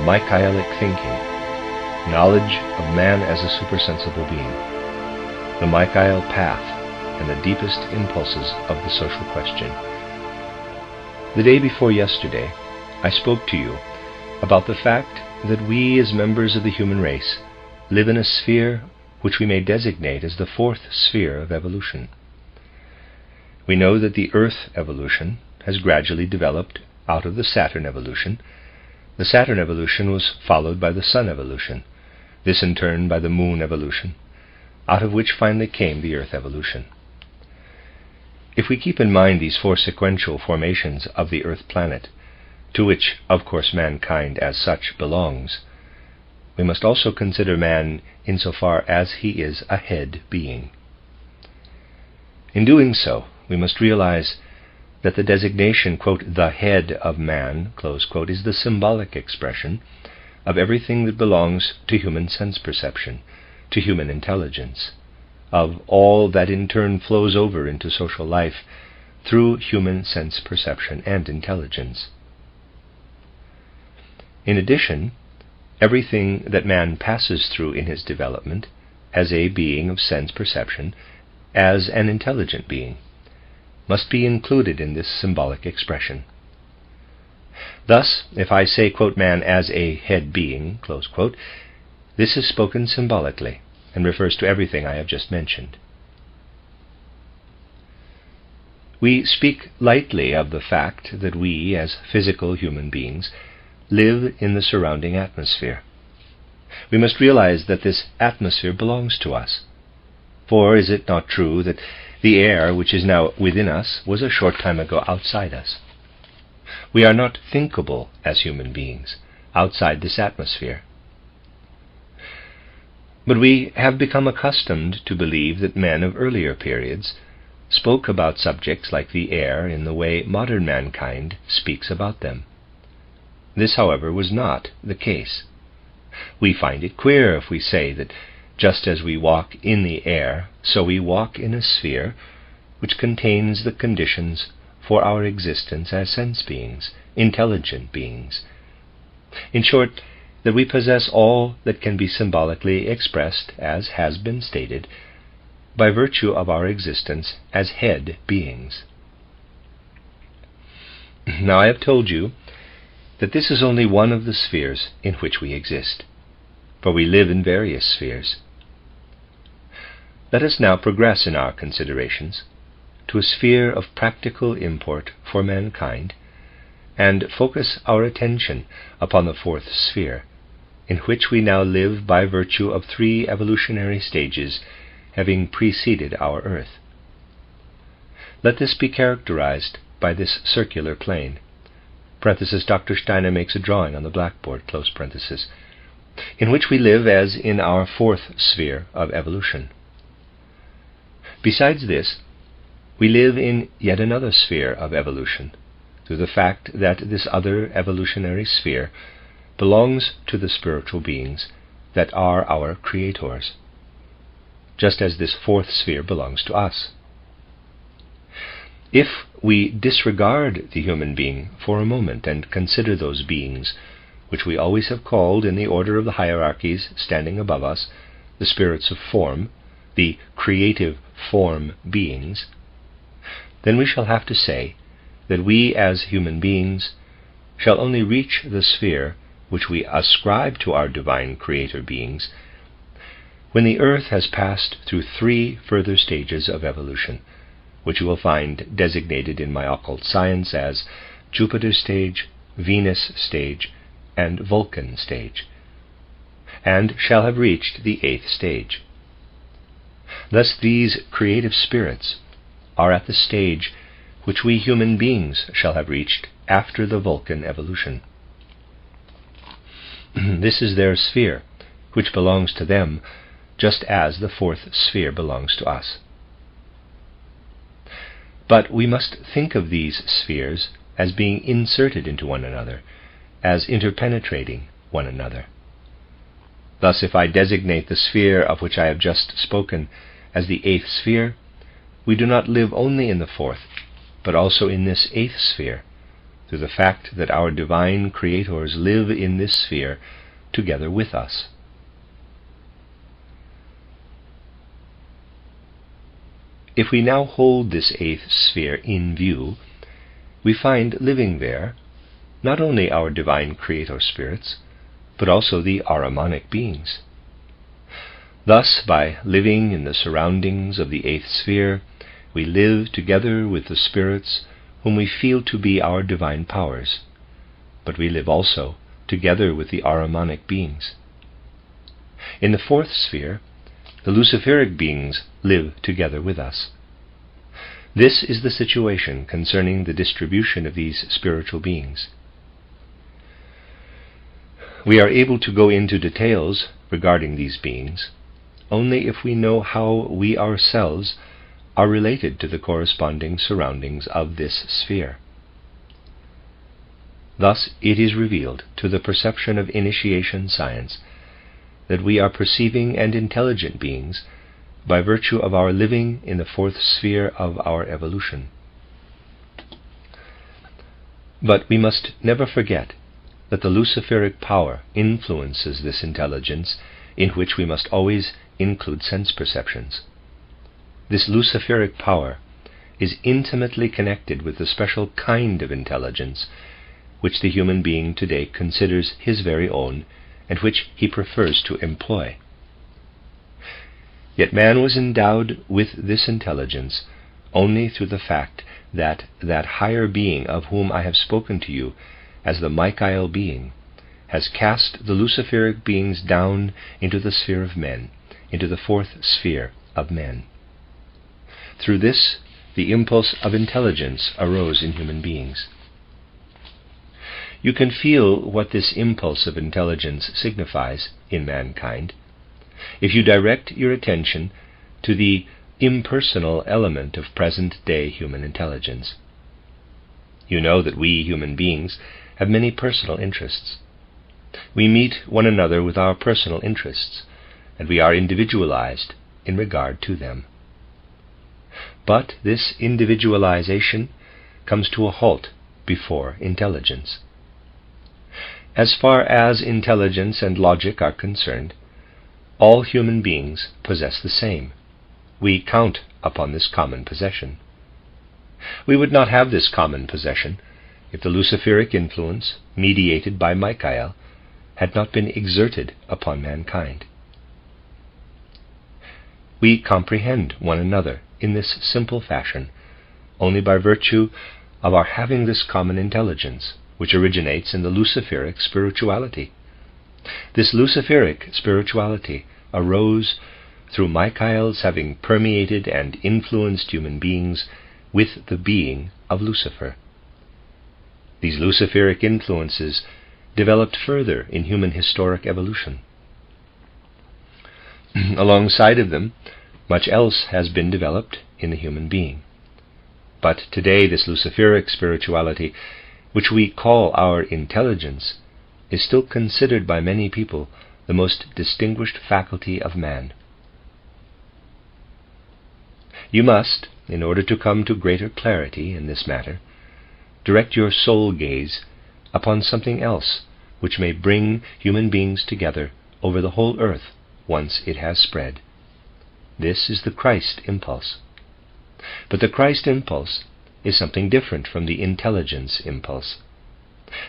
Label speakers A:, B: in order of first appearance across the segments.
A: Michaelic thinking, knowledge of man as a supersensible being, the Michael path, and the deepest impulses of the social question. The day before yesterday, I spoke to you about the fact that we as members of the human race live in a sphere which we may designate as the fourth sphere of evolution. We know that the Earth evolution has gradually developed out of the Saturn evolution. The Saturn evolution was followed by the Sun evolution, this in turn by the Moon evolution, out of which finally came the Earth evolution. If we keep in mind these four sequential formations of the Earth planet, to which, of course, mankind as such belongs, we must also consider man insofar as he is a head being. In doing so, we must realize that the designation, quote, the head of man, close quote, is the symbolic expression of everything that belongs to human sense perception, to human intelligence, of all that in turn flows over into social life through human sense perception and intelligence. In addition, everything that man passes through in his development as a being of sense perception, as an intelligent being, must be included in this symbolic expression. Thus, if I say, quote, man as a head being, close quote, this is spoken symbolically and refers to everything I have just mentioned. We speak lightly of the fact that we, as physical human beings, live in the surrounding atmosphere. We must realize that this atmosphere belongs to us. For is it not true that the air which is now within us was a short time ago outside us? We are not thinkable as human beings outside this atmosphere. But we have become accustomed to believe that men of earlier periods spoke about subjects like the air in the way modern mankind speaks about them. This, however, was not the case. We find it queer if we say that just as we walk in the air, so we walk in a sphere which contains the conditions for our existence as sense beings, intelligent beings. In short, that we possess all that can be symbolically expressed, as has been stated, by virtue of our existence as head beings. Now I have told you that this is only one of the spheres in which we exist, for we live in various spheres. Let us now progress in our considerations to a sphere of practical import for mankind, and focus our attention upon the fourth sphere, in which we now live by virtue of three evolutionary stages having preceded our Earth. Let this be characterized by this circular plane. Parenthesis, Dr. Steiner makes a drawing on the blackboard, close parenthesis, in which we live as in our fourth sphere of evolution. Besides this, we live in yet another sphere of evolution, through the fact that this other evolutionary sphere belongs to the spiritual beings that are our creators, just as this fourth sphere belongs to us. If we disregard the human being for a moment and consider those beings, which we always have called in the order of the hierarchies standing above us, the spirits of form, the creative form beings, then we shall have to say that we as human beings shall only reach the sphere which we ascribe to our divine creator beings when the Earth has passed through three further stages of evolution, which you will find designated in my occult science as Jupiter stage, Venus stage, and Vulcan stage, and shall have reached the eighth stage. Thus these creative spirits are at the stage which we human beings shall have reached after the Vulcan evolution. This is their sphere, which belongs to them just as the fourth sphere belongs to us. But we must think of these spheres as being inserted into one another, as interpenetrating one another. Thus, if I designate the sphere of which I have just spoken as the eighth sphere, we do not live only in the fourth, but also in this eighth sphere, through the fact that our divine creators live in this sphere together with us. If we now hold this eighth sphere in view, we find living there not only our divine creator spirits, but also the Ahrimanic beings. Thus, by living in the surroundings of the eighth sphere, we live together with the spirits whom we feel to be our divine powers, but we live also together with the Ahrimanic beings. In the fourth sphere, the Luciferic beings live together with us. This is the situation concerning the distribution of these spiritual beings. We are able to go into details regarding these beings only if we know how we ourselves are related to the corresponding surroundings of this sphere. Thus it is revealed to the perception of initiation science that we are perceiving and intelligent beings by virtue of our living in the fourth sphere of our evolution. But we must never forget that the Luciferic power influences this intelligence, in which we must always include sense perceptions. This Luciferic power is intimately connected with the special kind of intelligence which the human being today considers his very own and which he prefers to employ. Yet man was endowed with this intelligence only through the fact that that higher being of whom I have spoken to you as the Michael being has cast the Luciferic beings down into the sphere of men, into the fourth sphere of men. Through this, the impulse of intelligence arose in human beings. You can feel what this impulse of intelligence signifies in mankind if you direct your attention to the impersonal element of present-day human intelligence. You know that we human beings have many personal interests. We meet one another with our personal interests, and we are individualized in regard to them. But this individualization comes to a halt before intelligence. As far as intelligence and logic are concerned, all human beings possess the same. We count upon this common possession. We would not have this common possession if the Luciferic influence, mediated by Michael, had not been exerted upon mankind. We comprehend one another in this simple fashion only by virtue of our having this common intelligence, which originates in the Luciferic spirituality. This Luciferic spirituality arose through Michael's having permeated and influenced human beings with the being of Lucifer. These Luciferic influences developed further in human historic evolution. Alongside of them, much else has been developed in the human being. But today this Luciferic spirituality, which we call our intelligence, is still considered by many people the most distinguished faculty of man. You must, in order to come to greater clarity in this matter, direct your soul gaze upon something else which may bring human beings together over the whole earth once it has spread. This is the Christ impulse. But the Christ impulse is something different from the intelligence impulse.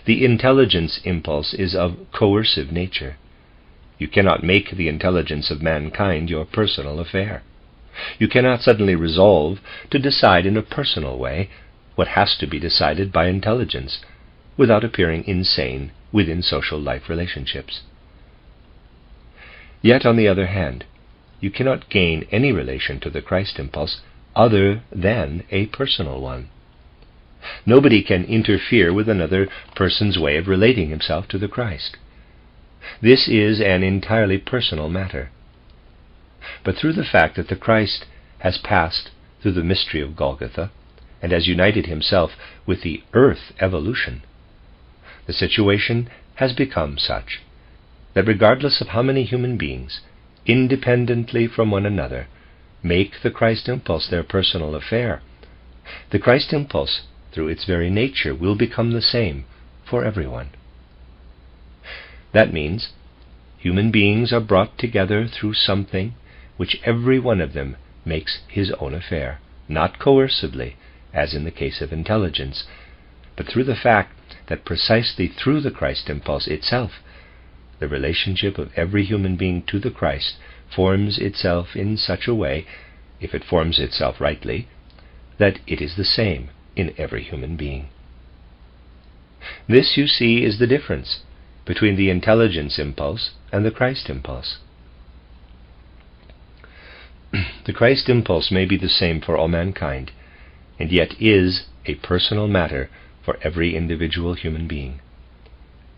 A: The intelligence impulse is of coercive nature. You cannot make the intelligence of mankind your personal affair. You cannot suddenly resolve to decide in a personal way what has to be decided by intelligence, without appearing insane within social life relationships. Yet, on the other hand, you cannot gain any relation to the Christ impulse other than a personal one. Nobody can interfere with another person's way of relating himself to the Christ. This is an entirely personal matter. But through the fact that the Christ has passed through the mystery of Golgotha and has united himself with the earth evolution, the situation has become such that regardless of how many human beings, independently from one another, make the Christ impulse their personal affair, the Christ impulse through its very nature, will become the same for everyone. That means human beings are brought together through something which every one of them makes his own affair, not coercively, as in the case of intelligence, but through the fact that precisely through the Christ impulse itself, the relationship of every human being to the Christ forms itself in such a way, if it forms itself rightly, that it is the same in every human being. This, you see, is the difference between the intelligence impulse and the Christ impulse. The Christ impulse may be the same for all mankind, and yet is a personal matter for every individual human being.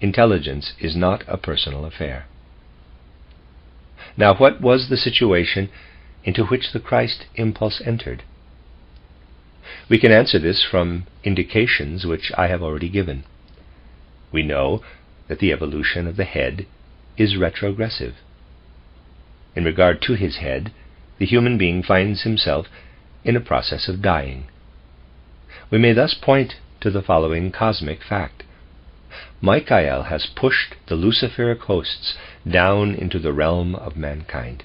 A: Intelligence is not a personal affair. Now, what was the situation into which the Christ impulse entered? We can answer this from indications which I have already given. We know that the evolution of the head is retrogressive. In regard to his head, the human being finds himself in a process of dying. We may thus point to the following cosmic fact. Michael has pushed the Luciferic hosts down into the realm of mankind.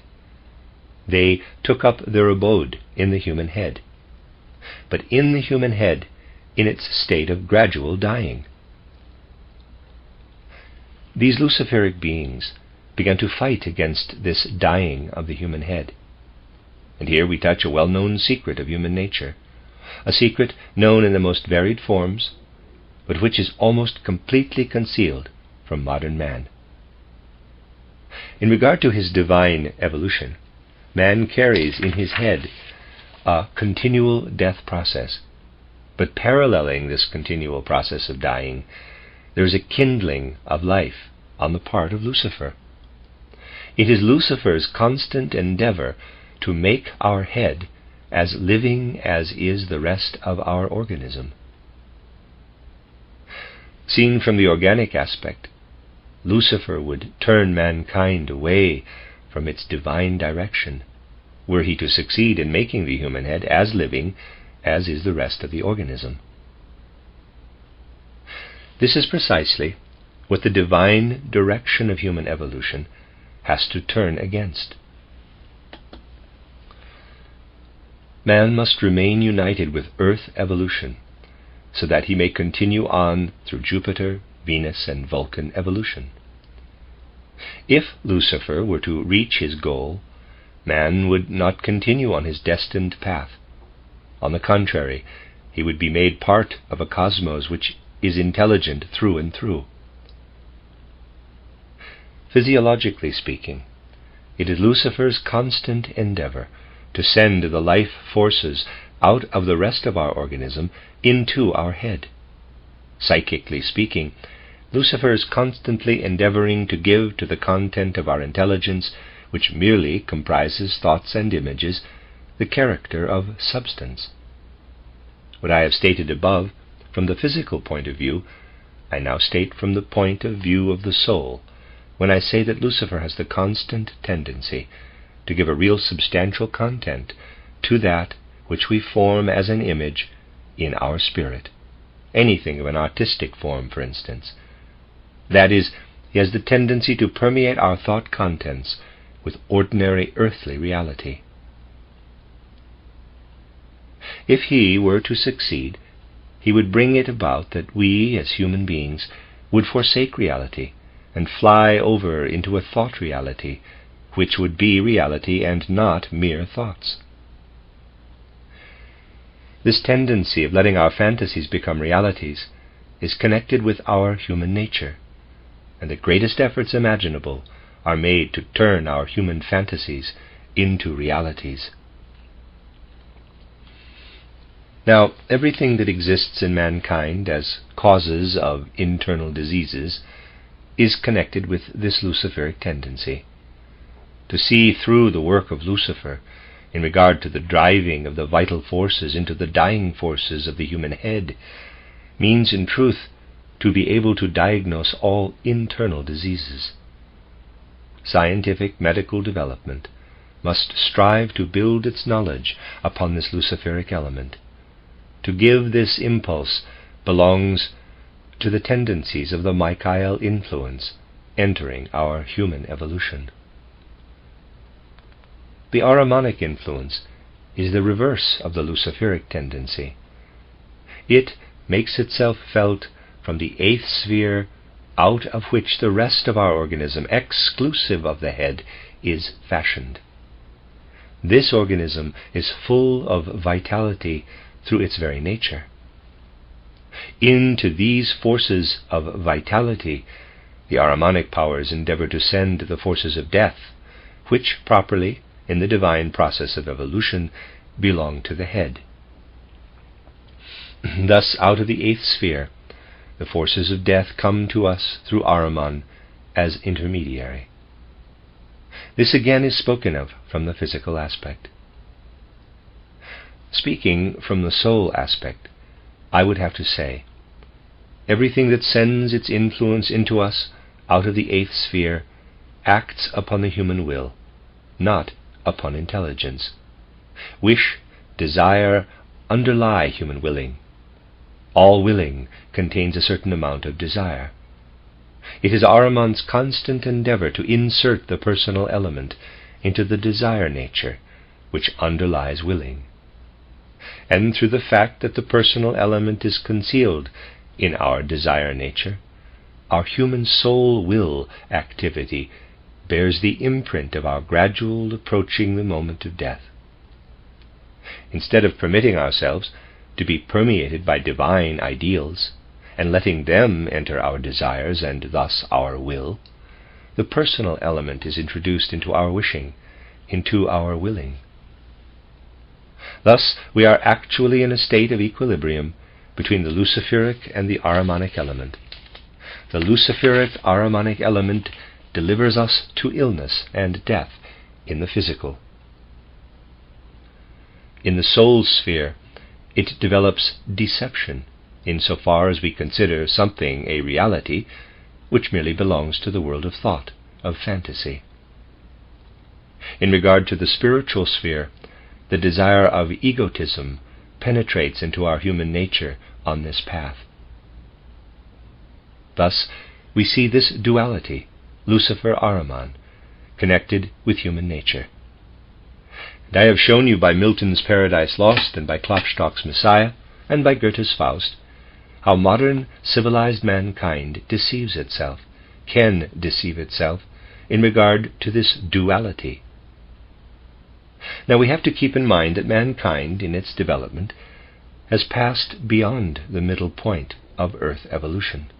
A: They took up their abode in the human head, but in the human head in its state of gradual dying. These Luciferic beings began to fight against this dying of the human head. And here we touch a well-known secret of human nature, a secret known in the most varied forms, but which is almost completely concealed from modern man. In regard to his divine evolution, man carries in his head a continual death process, but paralleling this continual process of dying, there is a kindling of life on the part of Lucifer. It is Lucifer's constant endeavor to make our head as living as is the rest of our organism. Seen from the organic aspect, Lucifer would turn mankind away from its divine direction, were he to succeed in making the human head as living as is the rest of the organism. This is precisely what the divine direction of human evolution has to turn against. Man must remain united with Earth evolution, so that he may continue on through Jupiter, Venus, and Vulcan evolution. If Lucifer were to reach his goal, man would not continue on his destined path. On the contrary, he would be made part of a cosmos which is intelligent through and through. Physiologically speaking, it is Lucifer's constant endeavor to send the life forces out of the rest of our organism into our head. Psychically speaking, Lucifer is constantly endeavoring to give to the content of our intelligence, which merely comprises thoughts and images, the character of substance. What I have stated above from the physical point of view, I now state from the point of view of the soul, when I say that Lucifer has the constant tendency to give a real substantial content to that which we form as an image in our spirit, anything of an artistic form, for instance. That is, he has the tendency to permeate our thought contents with ordinary earthly reality. If he were to succeed, he would bring it about that we, as human beings, would forsake reality and fly over into a thought reality, which would be reality and not mere thoughts. This tendency of letting our fantasies become realities is connected with our human nature, and the greatest efforts imaginable are made to turn our human fantasies into realities. Now, everything that exists in mankind as causes of internal diseases is connected with this Luciferic tendency. To see through the work of Lucifer in regard to the driving of the vital forces into the dying forces of the human head means in truth to be able to diagnose all internal diseases. Scientific medical development must strive to build its knowledge upon this Luciferic element, to give this impulse belongs to the tendencies of the Michael influence entering our human evolution. The Ahrimanic influence is the reverse of the Luciferic tendency. It makes itself felt from the 8th sphere, out of which the rest of our organism, exclusive of the head, is fashioned. This organism is full of vitality through its very nature. Into these forces of vitality, the Ahrimanic powers endeavor to send the forces of death, which properly, in the divine process of evolution, belong to the head. Thus, out of the 8th sphere, the forces of death come to us through Ahriman as intermediary. This again is spoken of from the physical aspect. Speaking from the soul aspect, I would have to say, everything that sends its influence into us out of the 8th sphere acts upon the human will, not upon intelligence. Wish, desire underlie human willing. All willing contains a certain amount of desire. It is Ahriman's constant endeavor to insert the personal element into the desire nature which underlies willing. And through the fact that the personal element is concealed in our desire nature, our human soul will activity bears the imprint of our gradual approaching the moment of death. Instead of permitting ourselves to be permeated by divine ideals and letting them enter our desires and thus our will, the personal element is introduced into our wishing, into our willing. Thus we are actually in a state of equilibrium between the Luciferic and the Ahrimanic element. The Luciferic Ahrimanic element delivers us to illness and death in the physical. In the soul sphere, it develops deception insofar as we consider something a reality which merely belongs to the world of thought, of fantasy. In regard to the spiritual sphere, the desire of egotism penetrates into our human nature on this path. Thus, we see this duality, Lucifer-Ahriman, connected with human nature. And I have shown you by Milton's Paradise Lost and by Klopstock's Messiah and by Goethe's Faust how modern civilized mankind deceives itself, can deceive itself, in regard to this duality. Now we have to keep in mind that mankind, in its development, has passed beyond the middle point of Earth evolution.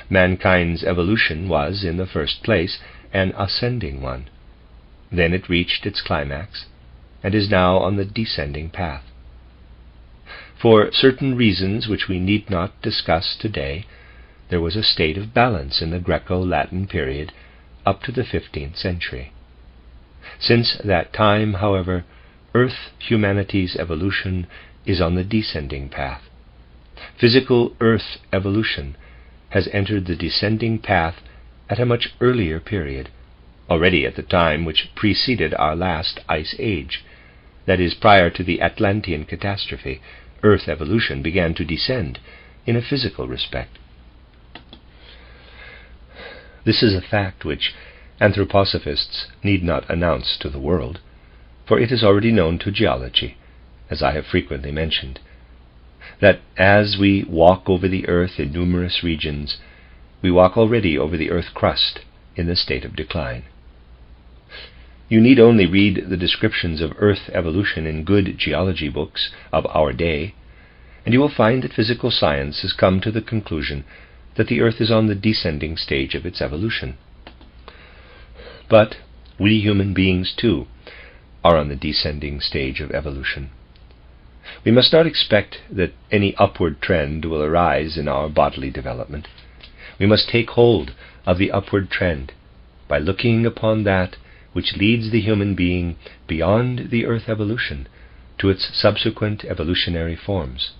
A: Mankind's evolution was, in the first place, an ascending one. Then it reached its climax, and is now on the descending path. For certain reasons which we need not discuss today, there was a state of balance in the Greco-Latin period up to the 15th century. Since that time, however, Earth humanity's evolution is on the descending path. Physical Earth evolution has entered the descending path at a much earlier period, already at the time which preceded our last ice age. That is, prior to the Atlantean catastrophe, Earth evolution began to descend in a physical respect. This is a fact which anthroposophists need not announce to the world, for it is already known to geology, as I have frequently mentioned, that as we walk over the earth in numerous regions, we walk already over the earth crust in the state of decline. You need only read the descriptions of Earth evolution in good geology books of our day, and you will find that physical science has come to the conclusion that the Earth is on the descending stage of its evolution. But we human beings, too, are on the descending stage of evolution. We must not expect that any upward trend will arise in our bodily development. We must take hold of the upward trend by looking upon that which leads the human being beyond the Earth evolution to its subsequent evolutionary forms.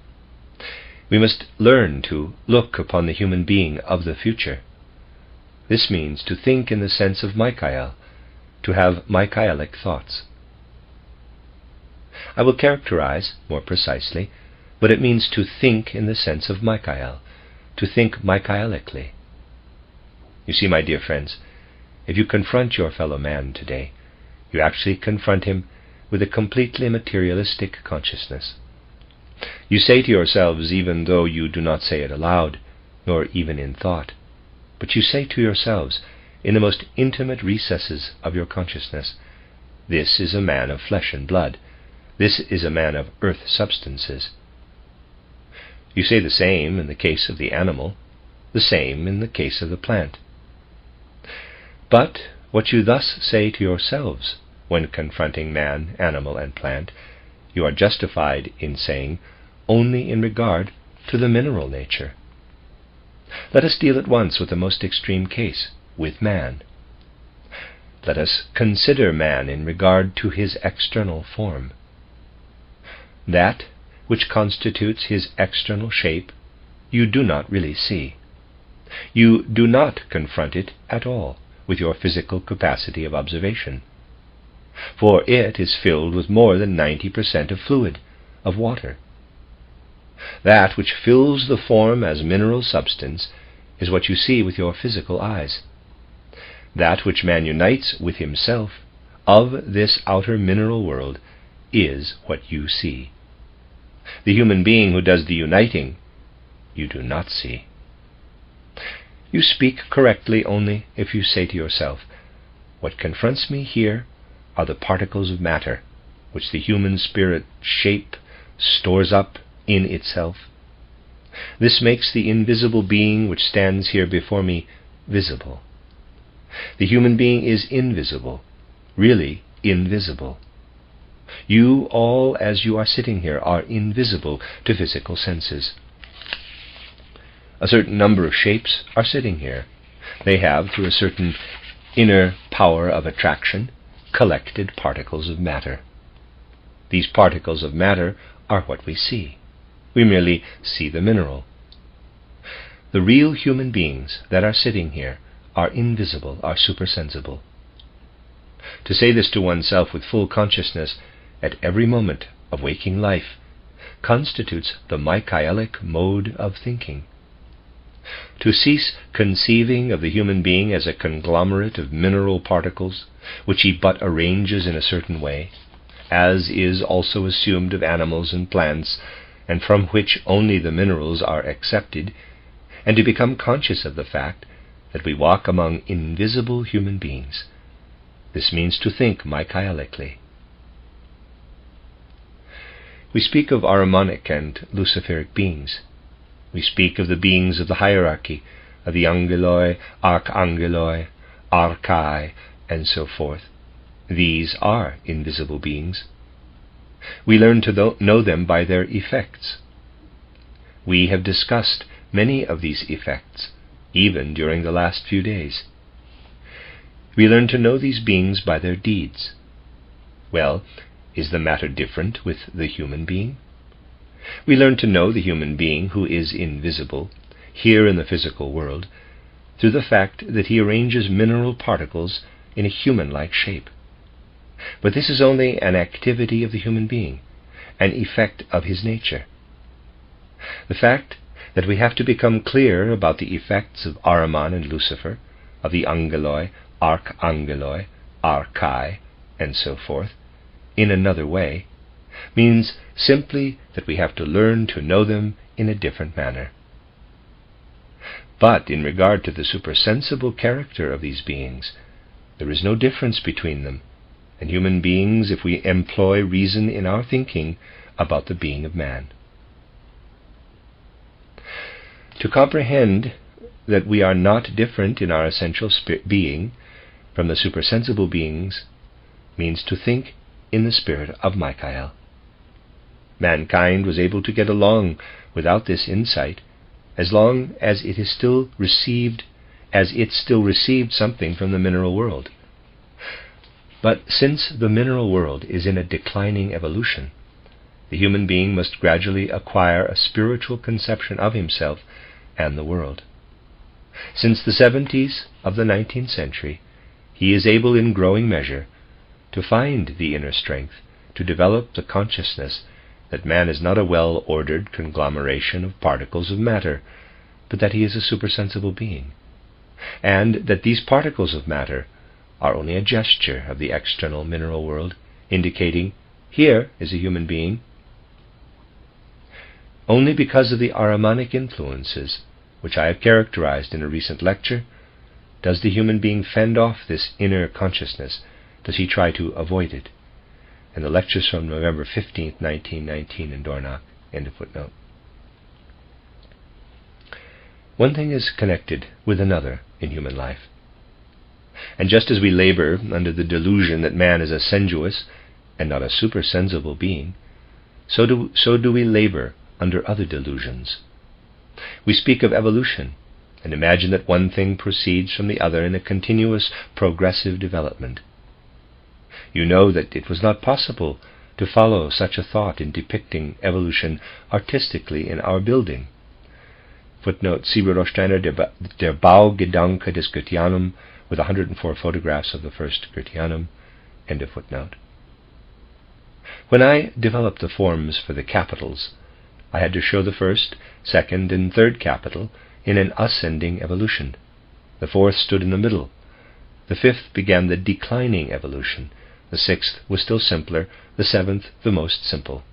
A: We must learn to look upon the human being of the future. This means to think in the sense of Michael, to have Michaelic thoughts. I will characterize, more precisely, but it means to think in the sense of Michael, to think Michaelically. You see, my dear friends, if you confront your fellow man today, you actually confront him with a completely materialistic consciousness. You say to yourselves, even though you do not say it aloud, nor even in thought, but you say to yourselves, in the most intimate recesses of your consciousness, this is a man of flesh and blood. This is a man of earth substances. You say the same in the case of the animal, the same in the case of the plant. But what you thus say to yourselves when confronting man, animal, and plant, you are justified in saying only in regard to the mineral nature. Let us deal at once with the most extreme case, with man. Let us consider man in regard to his external form. That which constitutes his external shape you do not really see. You do not confront it at all with your physical capacity of observation, for it is filled with more than 90% of fluid, of water. That which fills the form as mineral substance is what you see with your physical eyes. That which man unites with himself of this outer mineral world is what you see. The human being who does the uniting, you do not see. You speak correctly only if you say to yourself, what confronts me here are the particles of matter, which the human spirit stores up in itself. This makes the invisible being which stands here before me visible. The human being is invisible, really invisible. You all, as you are sitting here, are invisible to physical senses. A certain number of shapes are sitting here. They have, through a certain inner power of attraction, collected particles of matter. These particles of matter are what we see. We merely see the mineral. The real human beings that are sitting here are invisible, are supersensible. To say this to oneself with full consciousness at every moment of waking life constitutes the Michaelic mode of thinking. To cease conceiving of the human being as a conglomerate of mineral particles, which he but arranges in a certain way, as is also assumed of animals and plants, and from which only the minerals are accepted, and to become conscious of the fact that we walk among invisible human beings. This means to think Michaelically. We speak of Ahrimanic and Luciferic beings. We speak of the beings of the hierarchy, of the angeloi, archangeloi, archai, and so forth. These are invisible beings. We learn to know them by their effects. We have discussed many of these effects, even during the last few days. We learn to know these beings by their deeds. Well, is the matter different with the human being? We learn to know the human being who is invisible, here in the physical world, through the fact that he arranges mineral particles in a human-like shape. But this is only an activity of the human being, an effect of his nature. The fact that we have to become clear about the effects of Ahriman and Lucifer, of the angeloi, archangeloi, archai, and so forth, in another way, means simply that we have to learn to know them in a different manner. But in regard to the supersensible character of these beings, there is no difference between them and human beings if we employ reason in our thinking about the being of man. To comprehend that we are not different in our essential being from the supersensible beings means to think in the spirit of Michael. Mankind was able to get along without this insight as long as it still received something from the mineral world. But since the mineral world is in a declining evolution, the human being must gradually acquire a spiritual conception of himself and the world. Since the 70s of the 19th century, he is able in growing measure to find the inner strength to develop the consciousness that man is not a well-ordered conglomeration of particles of matter, but that he is a supersensible being, and that these particles of matter are only a gesture of the external mineral world, indicating, here is a human being. Only because of the Ahrimanic influences, which I have characterized in a recent lecture, does the human being fend off this inner consciousness, does he try to avoid it. And the lectures from November 15th, 1919 in Dornach, end of footnote. One thing is connected with another in human life. And just as we labor under the delusion that man is a sensuous and not a supersensible being, so do we labor under other delusions. We speak of evolution and imagine that one thing proceeds from the other in a continuous progressive development. You know that it was not possible to follow such a thought in depicting evolution artistically in our building. Footnote, see Rudolf Steiner, Der Baugedanke des Goetheanum, with 104 photographs of the first Goetheanum, end of footnote. When I developed the forms for the capitals, I had to show the first, second, and third capital in an ascending evolution. The fourth stood in the middle. The fifth began the declining evolution. The sixth was still simpler. The seventh the most simple.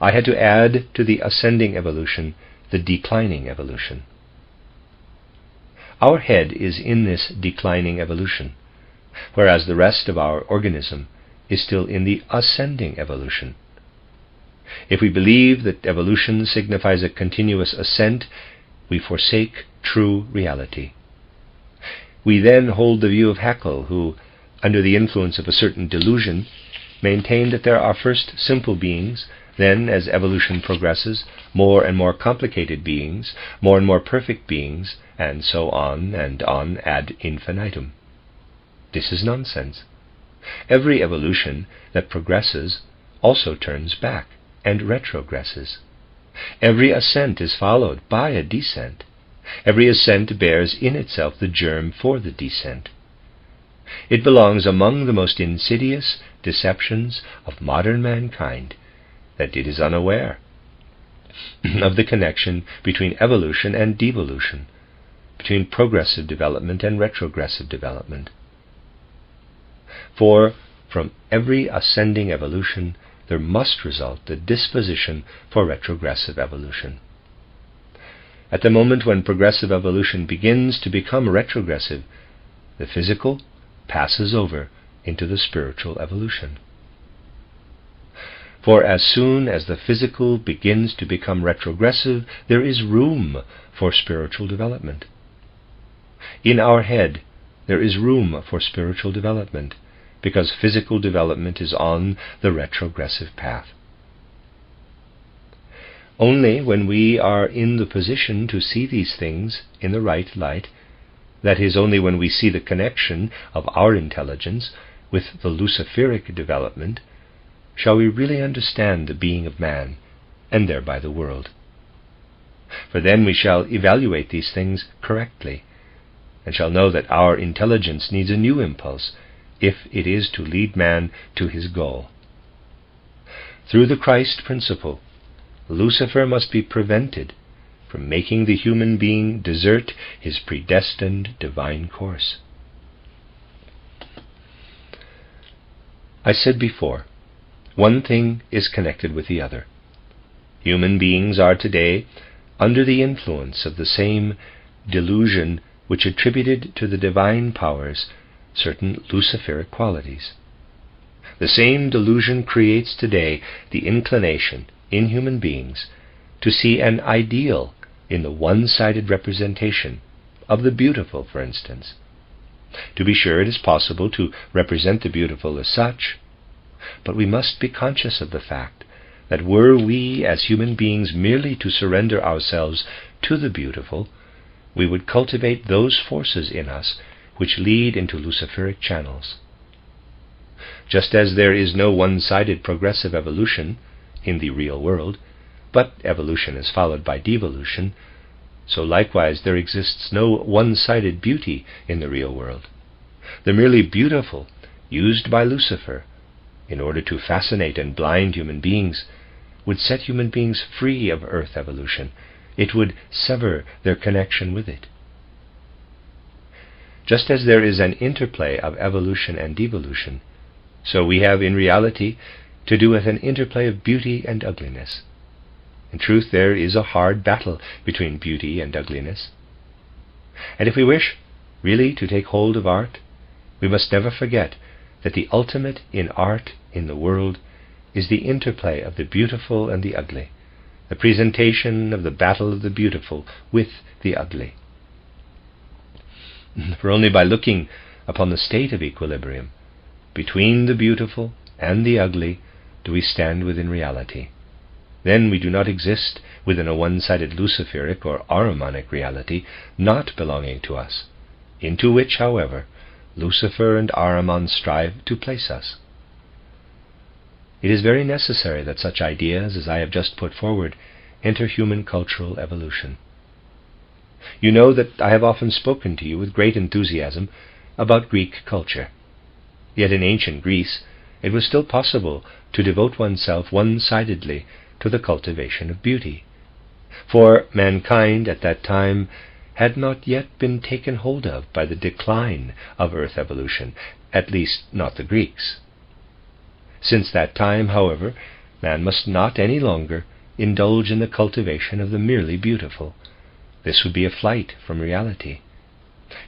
A: I had to add to the ascending evolution the declining evolution. Our head is in this declining evolution, whereas the rest of our organism is still in the ascending evolution. If we believe that evolution signifies a continuous ascent, we forsake true reality. We then hold the view of Haeckel, who, under the influence of a certain delusion, maintained that there are first simple beings, then, as evolution progresses, more and more complicated beings, more and more perfect beings, and so on and on ad infinitum. This is nonsense. Every evolution that progresses also turns back and retrogresses. Every ascent is followed by a descent. Every ascent bears in itself the germ for the descent. It belongs among the most insidious deceptions of modern mankind that it is unaware of the connection between evolution and devolution, between progressive development and retrogressive development. For from every ascending evolution there must result the disposition for retrogressive evolution. At the moment when progressive evolution begins to become retrogressive, the physical passes over into the spiritual evolution. For as soon as the physical begins to become retrogressive, there is room for spiritual development. In our head, there is room for spiritual development, because physical development is on the retrogressive path. Only when we are in the position to see these things in the right light, that is, only when we see the connection of our intelligence with the Luciferic development, shall we really understand the being of man, and thereby the world. For then we shall evaluate these things correctly, and shall know that our intelligence needs a new impulse, if it is to lead man to his goal. Through the Christ principle, Lucifer must be prevented from making the human being desert his predestined divine course. I said before, one thing is connected with the other. Human beings are today under the influence of the same delusion which attributed to the divine powers certain Luciferic qualities. The same delusion creates today the inclination in human beings to see an ideal in the one-sided representation of the beautiful, for instance. To be sure, it is possible to represent the beautiful as such, but we must be conscious of the fact that were we as human beings merely to surrender ourselves to the beautiful, we would cultivate those forces in us which lead into Luciferic channels. Just as there is no one-sided progressive evolution in the real world, but evolution is followed by devolution, so likewise there exists no one-sided beauty in the real world. The merely beautiful, used by Lucifer, in order to fascinate and blind human beings, would set human beings free of earth evolution. It would sever their connection with it. Just as there is an interplay of evolution and devolution, so we have in reality to do with an interplay of beauty and ugliness. In truth, there is a hard battle between beauty and ugliness. And if we wish really to take hold of art, we must never forget that the ultimate in art in the world is the interplay of the beautiful and the ugly, the presentation of the battle of the beautiful with the ugly. For only by looking upon the state of equilibrium between the beautiful and the ugly do we stand within reality. Then we do not exist within a one-sided Luciferic or Ahrimanic reality not belonging to us, into which, however, Lucifer and Ahriman strive to place us. It is very necessary that such ideas as I have just put forward enter human cultural evolution. You know that I have often spoken to you with great enthusiasm about Greek culture. Yet in ancient Greece it was still possible to devote oneself one-sidedly to the cultivation of beauty, for mankind at that time had not yet been taken hold of by the decline of earth evolution, at least not the Greeks. Since that time, however, man must not any longer indulge in the cultivation of the merely beautiful. This would be a flight from reality.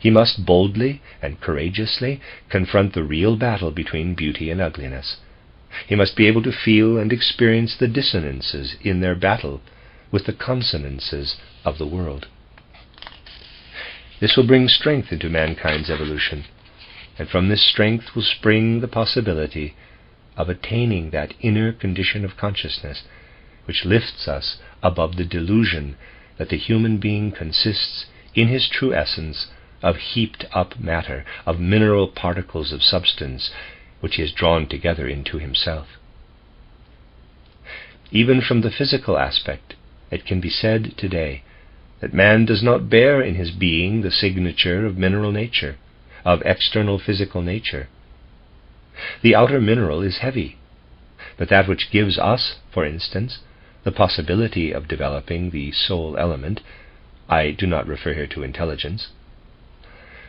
A: He must boldly and courageously confront the real battle between beauty and ugliness. He must be able to feel and experience the dissonances in their battle with the consonances of the world. This will bring strength into mankind's evolution, and from this strength will spring the possibility of attaining that inner condition of consciousness which lifts us above the delusion that the human being consists in his true essence of heaped up matter, of mineral particles of substance which he has drawn together into himself. Even from the physical aspect, it can be said today that man does not bear in his being the signature of mineral nature, of external physical nature. The outer mineral is heavy, but that which gives us, for instance, the possibility of developing the soul element, I do not refer here to intelligence,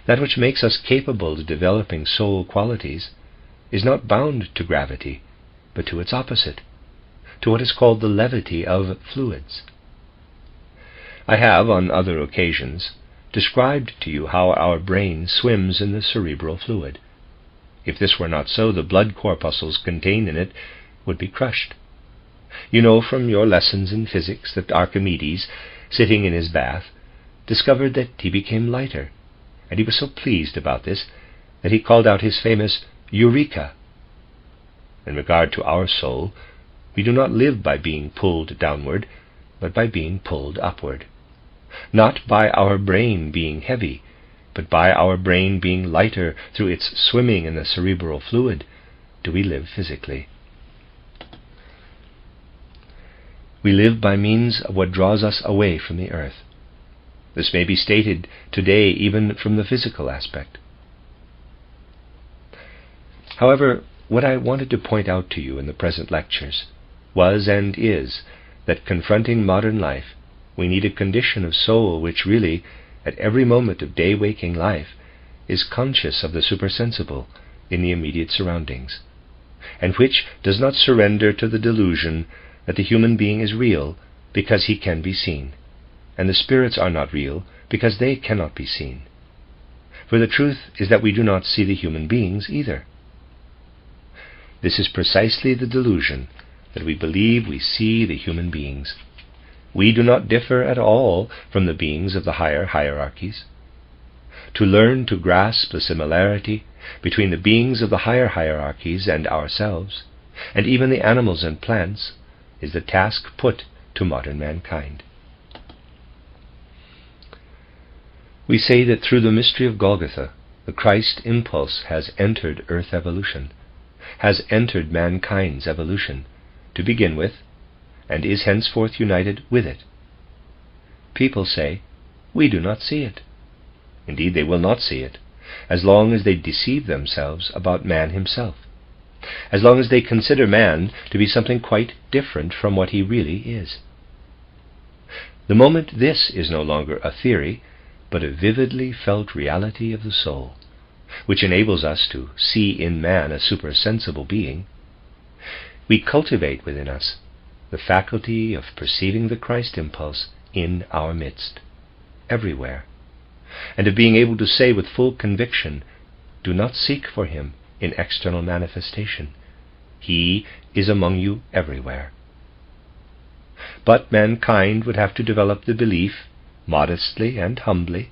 A: that which makes us capable of developing soul qualities, is not bound to gravity, but to its opposite, to what is called the levity of fluids. I have, on other occasions, described to you how our brain swims in the cerebral fluid. If this were not so, the blood corpuscles contained in it would be crushed. You know from your lessons in physics that Archimedes, sitting in his bath, discovered that he became lighter, and he was so pleased about this that he called out his famous Eureka! In regard to our soul, we do not live by being pulled downward, but by being pulled upward. Not by our brain being heavy, but by our brain being lighter through its swimming in the cerebral fluid, do we live physically. We live by means of what draws us away from the earth. This may be stated today even from the physical aspect. However, what I wanted to point out to you in the present lectures was and is that confronting modern life, we need a condition of soul which really, at every moment of day-waking life, is conscious of the supersensible in the immediate surroundings, and which does not surrender to the delusion that the human being is real because he can be seen, and the spirits are not real because they cannot be seen. For the truth is that we do not see the human beings either. This is precisely the delusion, that we believe we see the human beings. We do not differ at all from the beings of the higher hierarchies. To learn to grasp the similarity between the beings of the higher hierarchies and ourselves, and even the animals and plants, is the task put to modern mankind. We say that through the mystery of Golgotha, the Christ impulse has entered earth evolution, has entered mankind's evolution, to begin with, and is henceforth united with it. People say, we do not see it. Indeed, they will not see it, as long as they deceive themselves about man himself. as long as they consider man to be something quite different from what he really is. The moment this is no longer a theory, but a vividly felt reality of the soul, which enables us to see in man a supersensible being, we cultivate within us the faculty of perceiving the Christ impulse in our midst, everywhere, and of being able to say with full conviction, "Do not seek for him in external manifestation. He is among you everywhere." But mankind would have to develop the belief, modestly and humbly,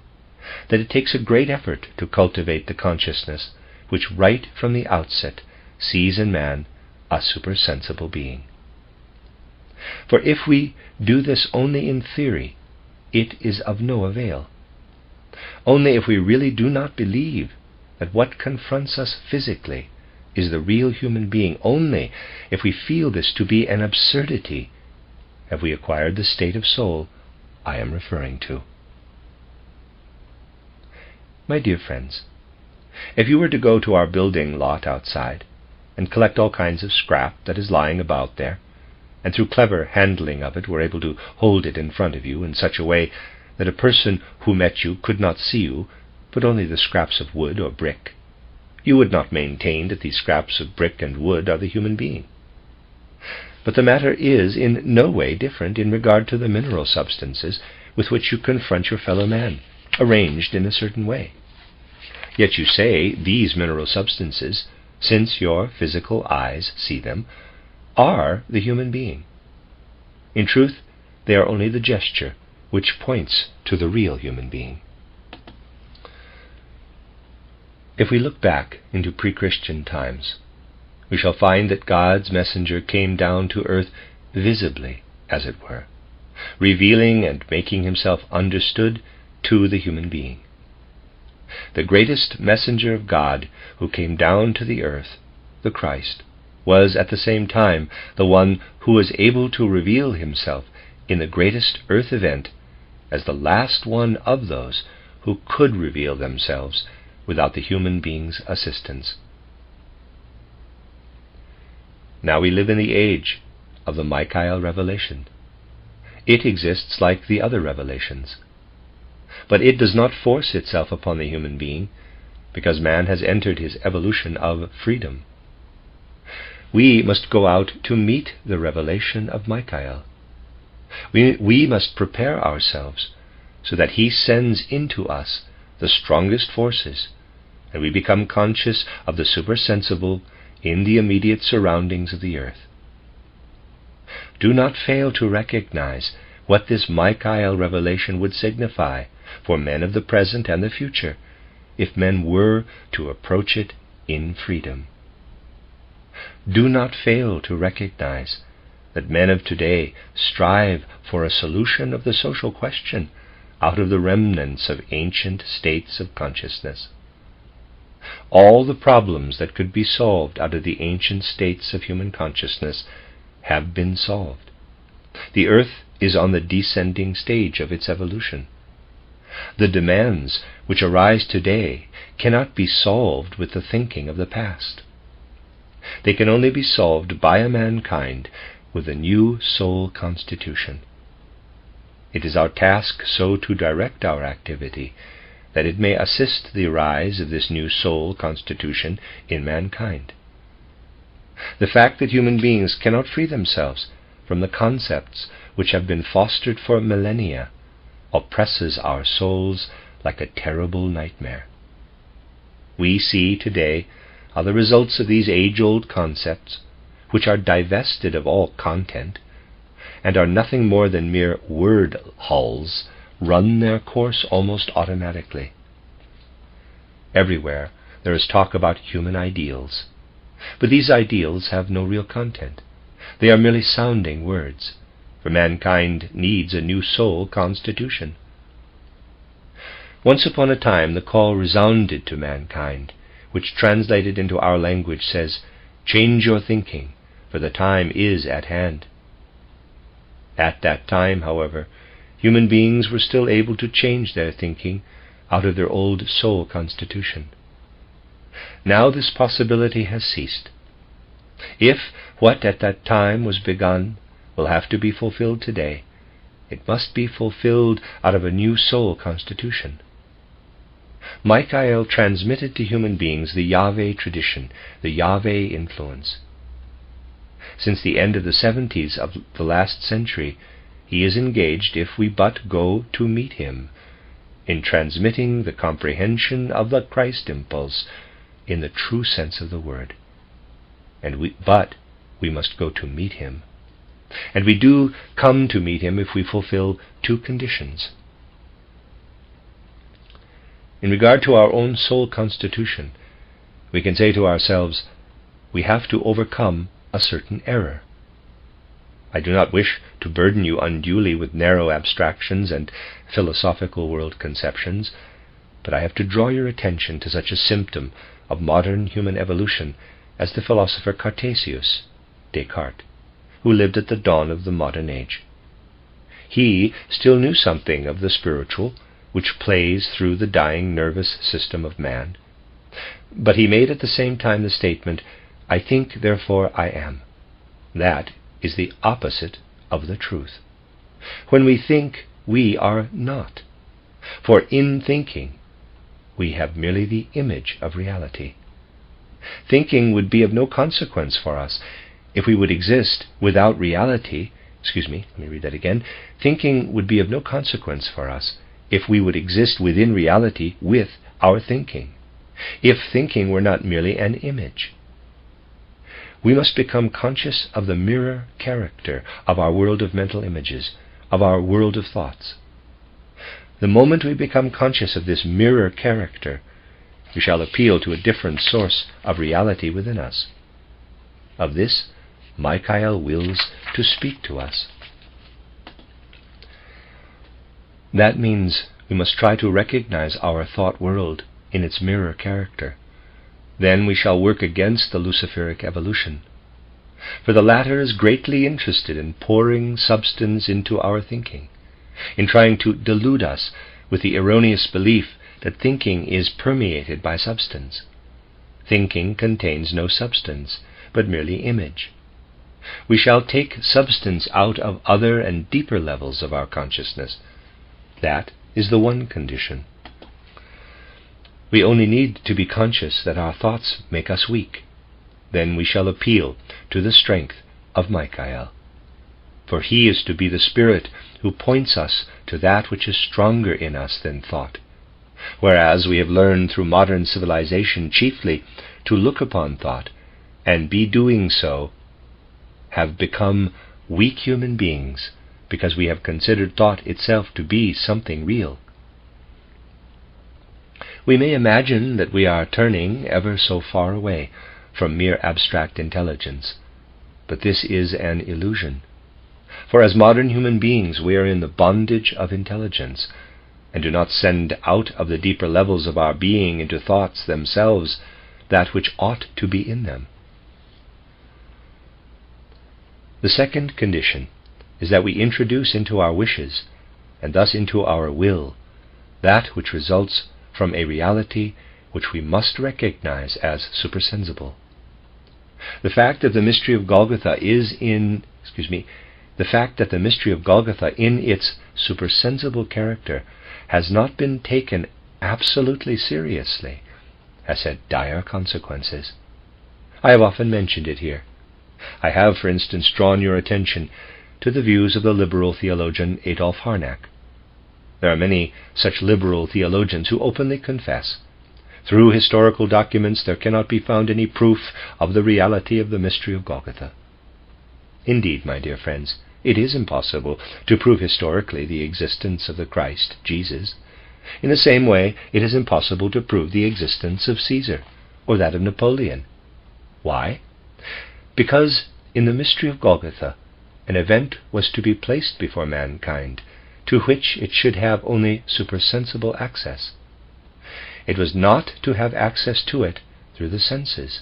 A: that it takes a great effort to cultivate the consciousness which right from the outset sees in man a supersensible being. For if we do this only in theory, it is of no avail. Only if we really do not believe that what confronts us physically is the real human being, only if we feel this to be an absurdity, have we acquired the state of soul I am referring to. My dear friends, if you were to go to our building lot outside and collect all kinds of scrap that is lying about there, and through clever handling of it were able to hold it in front of you in such a way that a person who met you could not see you, but only the scraps of wood or brick, you would not maintain that these scraps of brick and wood are the human being. But the matter is in no way different in regard to the mineral substances with which you confront your fellow man, arranged in a certain way. Yet you say these mineral substances, since your physical eyes see them, are the human being. In truth, they are only the gesture which points to the real human being. If we look back into pre-Christian times, we shall find that God's messenger came down to earth visibly, as it were, revealing and making himself understood to the human being. The greatest messenger of God who came down to the earth, the Christ, was at the same time the one who was able to reveal himself in the greatest earth event as the last one of those who could reveal themselves without the human being's assistance. Now we live in the age of the Michael revelation. It exists like the other revelations, but it does not force itself upon the human being, because man has entered his evolution of freedom. We must go out to meet the revelation of Michael. We must prepare ourselves so that he sends into us the strongest forces, and we become conscious of the supersensible in the immediate surroundings of the earth. Do not fail to recognize what this Michael revelation would signify for men of the present and the future, if men were to approach it in freedom. Do not fail to recognize that men of today strive for a solution of the social question out of the remnants of ancient states of consciousness. All the problems that could be solved out of the ancient states of human consciousness have been solved. The earth is on the descending stage of its evolution. The demands which arise today cannot be solved with the thinking of the past. They can only be solved by a mankind with a new soul constitution. It is our task so to direct our activity that it may assist the rise of this new soul constitution in mankind. The fact that human beings cannot free themselves from the concepts which have been fostered for millennia oppresses our souls like a terrible nightmare. We see today how the results of these age-old concepts, which are divested of all content, and are nothing more than mere word hulls, run their course almost automatically. Everywhere there is talk about human ideals, but these ideals have no real content. They are merely sounding words, for mankind needs a new soul constitution. Once upon a time the call resounded to mankind, which translated into our language says, "Change your thinking, for the time is at hand." At that time, however, human beings were still able to change their thinking out of their old soul constitution. Now this possibility has ceased, If what at that time was begun will have to be fulfilled today, it must be fulfilled out of a new soul constitution. Michael transmitted to human beings the Yahweh tradition, the Yahweh influence. Since the end of the 70s of the last century, he is engaged, if we but go to meet him, in transmitting the comprehension of the Christ impulse in the true sense of the word. But we must go to meet him. And we do come to meet him if we fulfill two conditions. In regard to our own soul constitution, we can say to ourselves, we have to overcome a certain error. I do not wish to burden you unduly with narrow abstractions and philosophical world conceptions, but I have to draw your attention to such a symptom of modern human evolution as the philosopher Cartesius, Descartes, who lived at the dawn of the modern age. He still knew something of the spiritual, which plays through the dying nervous system of man, but he made at the same time the statement, "I think, therefore I am." That is the opposite of the truth. When we think, we are not. For in thinking, we have merely the image of reality. Thinking would be of no consequence for us if we would exist without reality. Thinking would be of no consequence for us if we would exist within reality with our thinking, if thinking were not merely an image. We must become conscious of the mirror character of our world of mental images, of our world of thoughts. The moment we become conscious of this mirror character, we shall appeal to a different source of reality within us. Of this, Michael wills to speak to us. That means we must try to recognize our thought world in its mirror character. Then we shall work against the Luciferic evolution. For the latter is greatly interested in pouring substance into our thinking, in trying to delude us with the erroneous belief that thinking is permeated by substance. Thinking contains no substance, but merely image. We shall take substance out of other and deeper levels of our consciousness. That is the one condition. We only need to be conscious that our thoughts make us weak. Then we shall appeal to the strength of Michael. For he is to be the Spirit who points us to that which is stronger in us than thought. Whereas we have learned through modern civilization chiefly to look upon thought, and be doing so, have become weak human beings, because we have considered thought itself to be something real. We may imagine that we are turning ever so far away from mere abstract intelligence, but this is an illusion. For as modern human beings we are in the bondage of intelligence, and do not send out of the deeper levels of our being into thoughts themselves that which ought to be in them. The second condition is that we introduce into our wishes, and thus into our will, that which results from a reality which we must recognize as supersensible. The fact that the mystery of Golgotha in its supersensible character has not been taken absolutely seriously has had dire consequences. I have often mentioned it here. I have, for instance, drawn your attention to the views of the liberal theologian Adolf Harnack. There are many such liberal theologians who openly confess, through historical documents there cannot be found any proof of the reality of the mystery of Golgotha. Indeed, my dear friends, it is impossible to prove historically the existence of the Christ, Jesus. In the same way, it is impossible to prove the existence of Caesar, or that of Napoleon. Why? Because in the mystery of Golgotha, an event was to be placed before mankind, to which it should have only supersensible access. It was not to have access to it through the senses.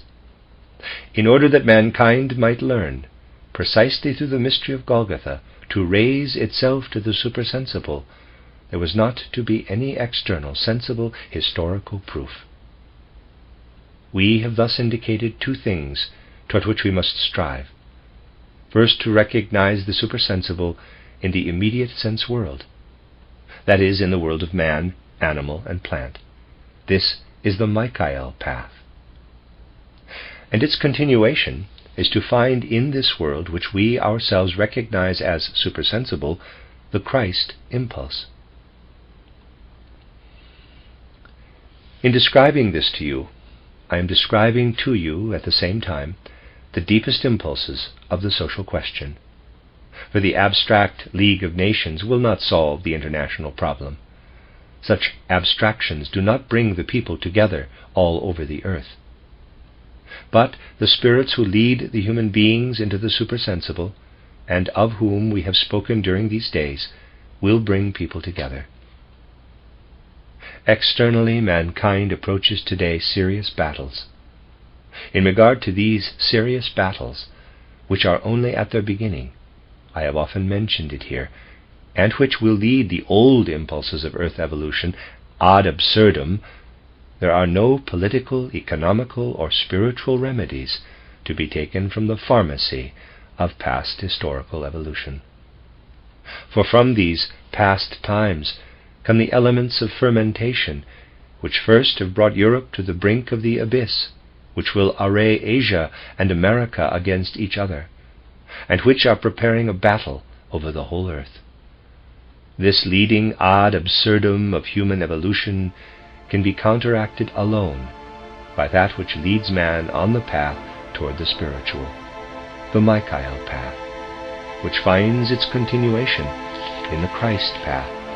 A: In order that mankind might learn, precisely through the mystery of Golgotha, to raise itself to the supersensible, there was not to be any external, sensible, historical proof. We have thus indicated two things toward which we must strive. First, to recognize the supersensible in the immediate sense world, that is, in the world of man, animal, and plant. This is the Michael path. And its continuation is to find in this world, which we ourselves recognize as supersensible, the Christ impulse. In describing this to you, I am describing to you at the same time the deepest impulses of the social question. For the abstract League of Nations will not solve the international problem. Such abstractions do not bring the people together all over the earth. But the spirits who lead the human beings into the supersensible, and of whom we have spoken during these days, will bring people together. Externally, mankind approaches today serious battles. In regard to these serious battles, which are only at their beginning, I have often mentioned it here, and which will lead the old impulses of earth evolution ad absurdum, there are no political, economical, or spiritual remedies to be taken from the pharmacy of past historical evolution. For from these past times come the elements of fermentation, which first have brought Europe to the brink of the abyss, which will array Asia and America against each other, and which are preparing a battle over the whole earth. This leading ad absurdum of human evolution can be counteracted alone by that which leads man on the path toward the spiritual, the Michael path, which finds its continuation in the Christ path,